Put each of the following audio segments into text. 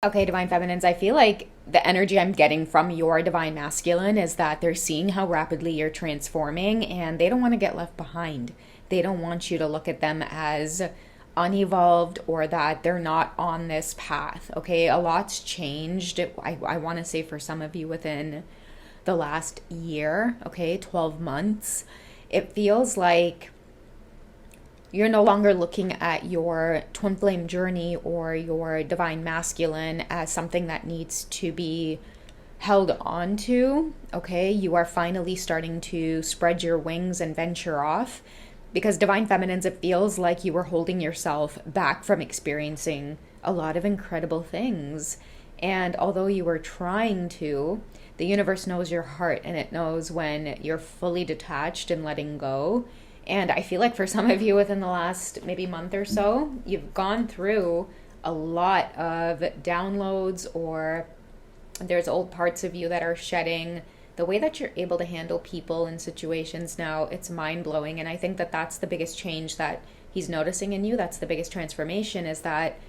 Okay, Divine Feminines, I feel like the energy I'm getting from your Divine Masculine is that they're seeing how rapidly you're transforming and they don't want to get left behind. They don't want you to look at them as unevolved or that they're not on this path. Okay, a lot's changed. I want to say for some of you within the last year, okay, 12 months, it feels like you're no longer looking at your twin flame journey or your divine masculine as something that needs to be held on to. Okay, you are finally starting to spread your wings and venture off, because divine feminines, it feels like you were holding yourself back from experiencing a lot of incredible things. And although you were trying to, the universe knows your heart and it knows when you're fully detached and letting go. And I feel like for some of you within the last maybe month or so, you've gone through a lot of downloads, or there's old parts of you that are shedding. The way that you're able to handle people and situations now, it's mind blowing. And I think that that's the biggest change that he's noticing in you. That's the biggest transformation, is that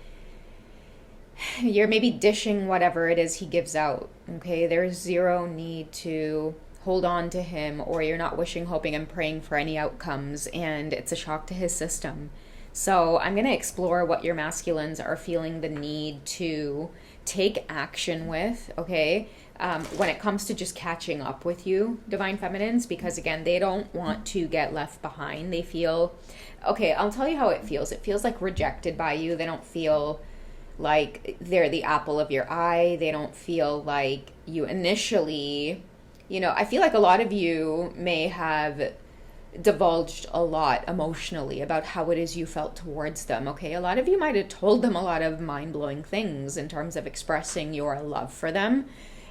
you're maybe dishing whatever it is he gives out. Okay, there's zero need to hold on to him, or you're not wishing, hoping, and praying for any outcomes, and it's a shock to his system. So I'm going to explore what your masculines are feeling the need to take action with, okay, when it comes to just catching up with you, divine feminines, because again, they don't want to get left behind. They feel, okay, I'll tell you how it feels. It feels like rejected by you. They don't feel like they're the apple of your eye. They don't feel like you initially, I feel like a lot of you may have divulged a lot emotionally about how it is you felt towards them, okay? A lot of you might have told them a lot of mind-blowing things in terms of expressing your love for them.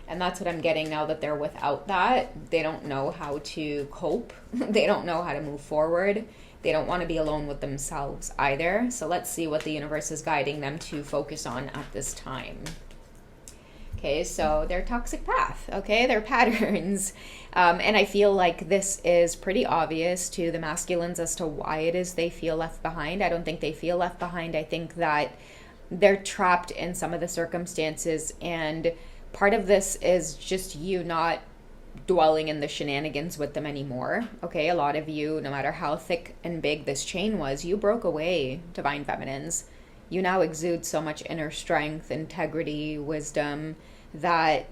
And that's what I'm getting now, that they're without that. They don't know how to cope. They don't know how to move forward. They don't want to be alone with themselves either. So let's see what the universe is guiding them to focus on at this time. Okay, so their toxic path, okay, their patterns. And I feel like this is pretty obvious to the masculines as to why it is they feel left behind. I don't think they feel left behind. I think that they're trapped in some of the circumstances. And part of this is just you not dwelling in the shenanigans with them anymore. Okay, a lot of you, no matter how thick and big this chain was, you broke away, divine feminines. You now exude so much inner strength, integrity, wisdom, that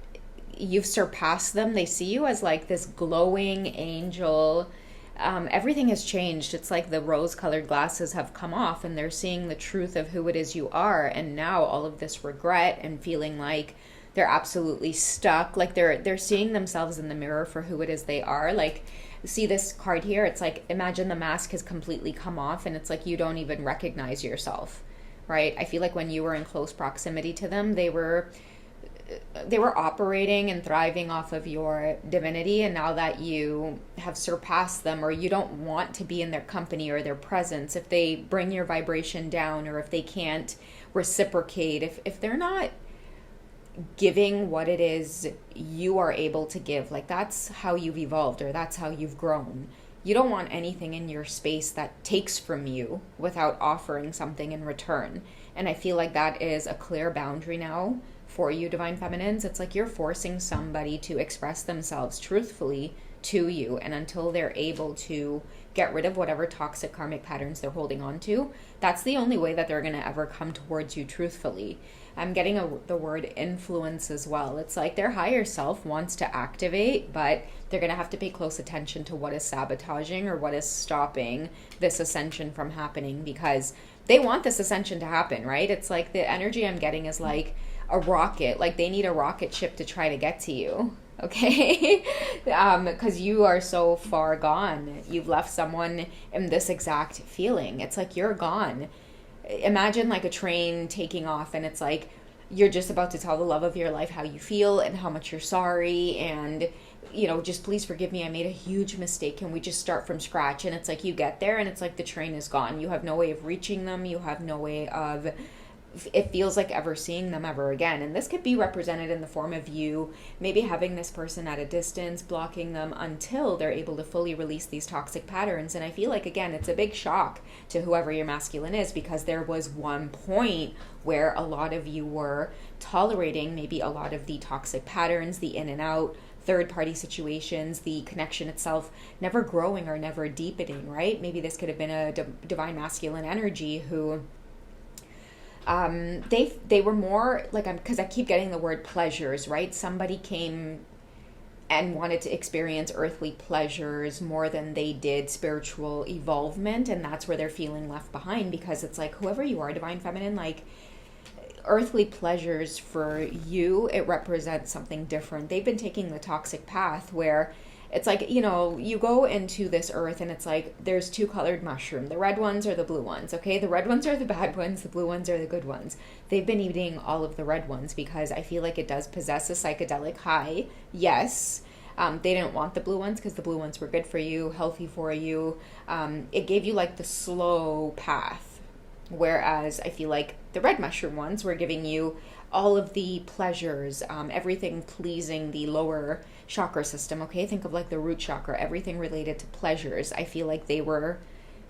you've surpassed them. They see you as like this glowing angel. Everything has changed. It's like the rose-colored glasses have come off and they're seeing the truth of who it is you are. And now all of this regret and feeling like they're absolutely stuck, like they're seeing themselves in the mirror for who it is they are. Like, see this card here? It's like, imagine the mask has completely come off and it's like you don't even recognize yourself. Right? I feel like when you were in close proximity to them, they were operating and thriving off of your divinity, and now that you have surpassed them, or you don't want to be in their company or their presence, if they bring your vibration down, or if they can't reciprocate, if they're not giving what it is you are able to give, like that's how you've evolved, or that's how you've grown. You don't want anything in your space that takes from you without offering something in return. And I feel like that is a clear boundary now for you, divine feminines. It's like you're forcing somebody to express themselves truthfully to you. And until they're able to get rid of whatever toxic karmic patterns they're holding on to, that's the only way that they're going to ever come towards you truthfully. I'm getting the word influence as well. It's like their higher self wants to activate, but they're going to have to pay close attention to what is sabotaging or what is stopping this ascension from happening, because they want this ascension to happen, right? It's like the energy I'm getting is like a rocket. Like they need a rocket ship to try to get to you, okay? Because you are so far gone. You've left someone in this exact feeling. It's like you're gone. Imagine like a train taking off and it's like you're just about to tell the love of your life how you feel and how much you're sorry, and just please forgive me, I made a huge mistake, and we just start from scratch. And it's like you get there and it's like the train is gone. You have no way of reaching them. You have no way of it feels like ever seeing them ever again. And this could be represented in the form of you maybe having this person at a distance, blocking them until they're able to fully release these toxic patterns. And I feel like, again, it's a big shock to whoever your masculine is, because there was one point where a lot of you were tolerating maybe a lot of the toxic patterns, the in and out, third party situations, the connection itself never growing or never deepening, right? Maybe this could have been a divine masculine energy who they were more like, because I keep getting the word pleasures, right? Somebody came and wanted to experience earthly pleasures more than they did spiritual evolvement, and that's where they're feeling left behind, because it's like, whoever you are, divine feminine, like, earthly pleasures for you, it represents something different. They've been taking the toxic path where it's like, you know, you go into this earth and it's like there's two colored mushroom. The red ones or the blue ones, okay? The red ones are the bad ones, the blue ones are the good ones. They've been eating all of the red ones because I feel like it does possess a psychedelic high. Yes, they didn't want the blue ones because the blue ones were good for you, healthy for you. It gave you like the slow path. Whereas I feel like the red mushroom ones were giving you all of the pleasures, everything pleasing the lower chakra system, okay? Think of like the root chakra, everything related to pleasures. I feel like they were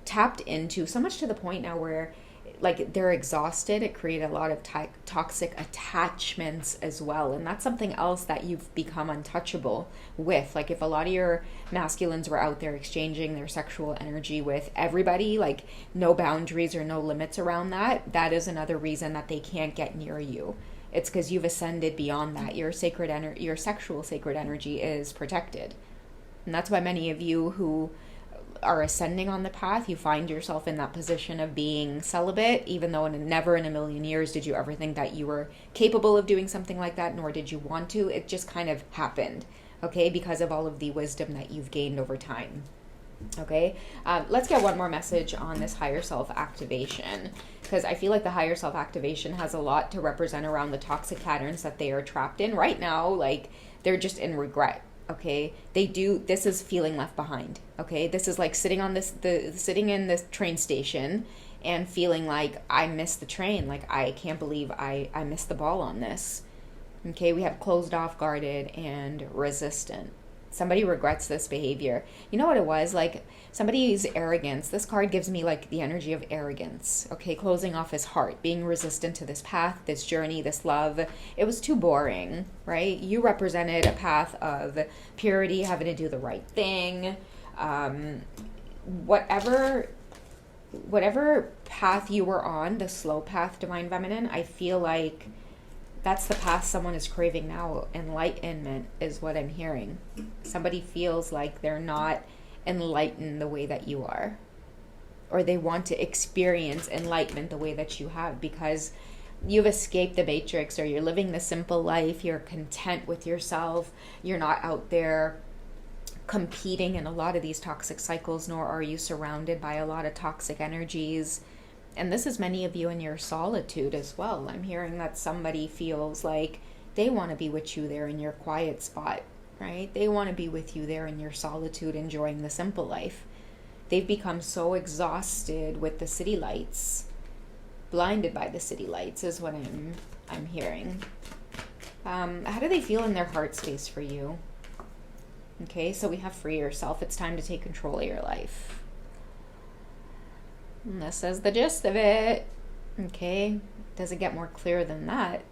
tapped into so much to the point now where like they're exhausted. It created a lot of toxic attachments as well. And that's something else that you've become untouchable with. Like if a lot of your masculines were out there exchanging their sexual energy with everybody, like no boundaries or no limits around that, that is another reason that they can't get near you. It's because you've ascended beyond that. Your sexual sacred energy is protected. And that's why many of you who are ascending on the path, you find yourself in that position of being celibate, even though never in a million years did you ever think that you were capable of doing something like that, nor did you want to. It just kind of happened, okay, because of all of the wisdom that you've gained over time. Okay, let's get one more message on this higher self activation, because I feel like the higher self activation has a lot to represent around the toxic patterns that they are trapped in right now. Like they're just in regret. Okay, this is feeling left behind. Okay, this is like sitting in this train station and feeling like I missed the train. Like I can't believe I missed the ball on this. Okay, we have closed off, guarded, and resistant. Somebody regrets this behavior. You know what it was? Like somebody's arrogance. This card gives me like the energy of arrogance. Okay, closing off his heart, being resistant to this path, this journey, this love. It was too boring, right? You represented a path of purity, having to do the right thing. Whatever path you were on, the slow path, divine feminine, I feel like that's the path someone is craving now. Enlightenment is what I'm hearing. Somebody feels like they're not enlightened the way that you are, or they want to experience enlightenment the way that you have, because you've escaped the matrix, or you're living the simple life. You're content with yourself. You're not out there competing in a lot of these toxic cycles, nor are you surrounded by a lot of toxic energies. And this is many of you in your solitude as well. I'm hearing that somebody feels like they want to be with you there in your quiet spot, right? They want to be with you there in your solitude, enjoying the simple life. They've become so exhausted with the city lights, blinded by the city lights is what I'm hearing. How do they feel in their heart space for you? Okay, so we have free yourself. It's time to take control of your life. And this is the gist of it. Okay, doesn't get more clear than that.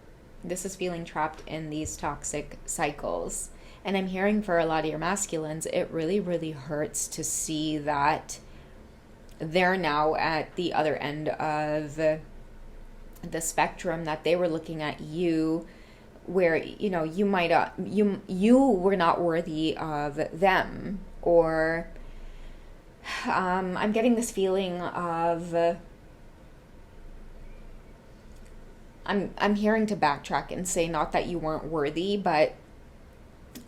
This is feeling trapped in these toxic cycles. And I'm hearing for a lot of your masculines, it really, really hurts to see that they're now at the other end of the spectrum, that they were looking at you where, you know, you might you were not worthy of them, or I'm getting this feeling of I'm hearing to backtrack and say, not that you weren't worthy, but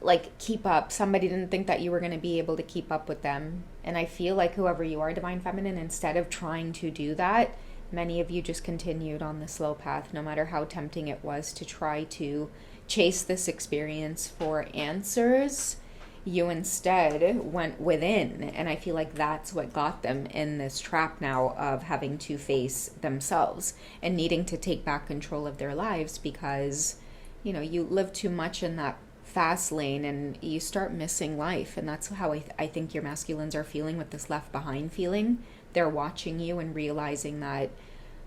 like keep up. Somebody didn't think that you were going to be able to keep up with them. And I feel like whoever you are, divine feminine, instead of trying to do that, many of you just continued on the slow path, no matter how tempting it was to try to chase this experience for answers. You instead went within. And I feel like that's what got them in this trap now of having to face themselves and needing to take back control of their lives because, you live too much in that fast lane and you start missing life. And that's how I think your masculines are feeling with this left behind feeling. They're watching you and realizing that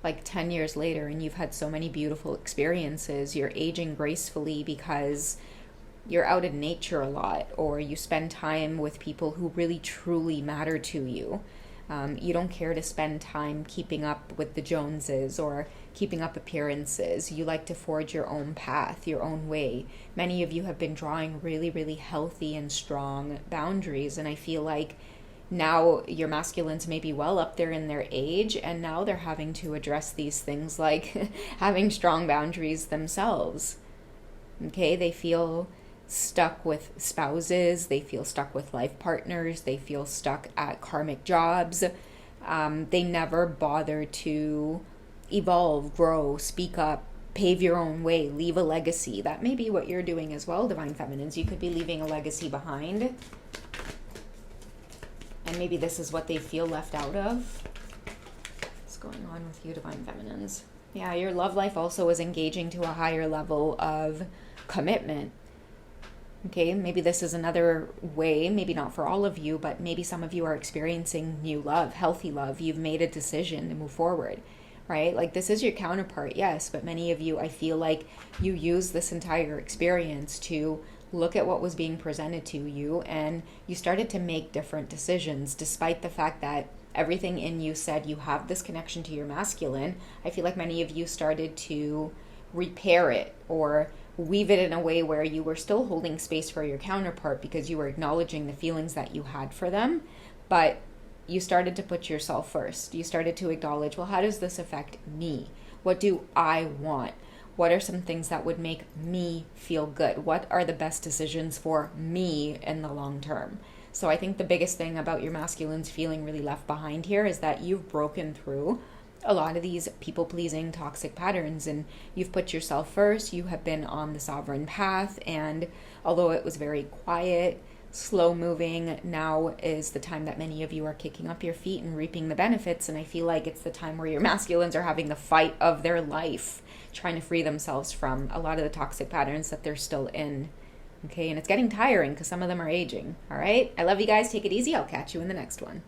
like 10 years later and you've had so many beautiful experiences, you're aging gracefully because you're out in nature a lot, or you spend time with people who really truly matter to you. You don't care to spend time keeping up with the Joneses or keeping up appearances. You like to forge your own path, your own way. Many of you have been drawing really, really healthy and strong boundaries, and I feel like now your masculines may be well up there in their age, and now they're having to address these things like having strong boundaries themselves. Okay, they feel stuck with spouses, they feel stuck with life partners, they feel stuck at karmic jobs. They never bother to evolve, grow, speak up, pave your own way, leave a legacy. That may be what you're doing as well, Divine Feminines. You could be leaving a legacy behind. And maybe this is what they feel left out of. What's going on with you, Divine Feminines? Yeah, your love life also is engaging to a higher level of commitment. Okay, maybe this is another way, maybe not for all of you, but maybe some of you are experiencing new love, healthy love. You've made a decision to move forward, right? Like this is your counterpart, yes, but many of you, I feel like you use this entire experience to look at what was being presented to you and you started to make different decisions despite the fact that everything in you said you have this connection to your masculine. I feel like many of you started to repair it or weave it in a way where you were still holding space for your counterpart because you were acknowledging the feelings that you had for them, but you started to put yourself first. You started to acknowledge, well, how does this affect me? What do I want? What are some things that would make me feel good? What are the best decisions for me in the long term? So I think the biggest thing about your masculines feeling really left behind here is that you've broken through a lot of these people-pleasing toxic patterns and you've put yourself first. You have been on the sovereign path, and although it was very quiet, slow moving, now is the time that many of you are kicking up your feet and reaping the benefits. And I feel like it's the time where your masculines are having the fight of their life, trying to free themselves from a lot of the toxic patterns that they're still in. Okay, and it's getting tiring because some of them are aging. All right, I love you guys. Take it easy. I'll catch you in the next one.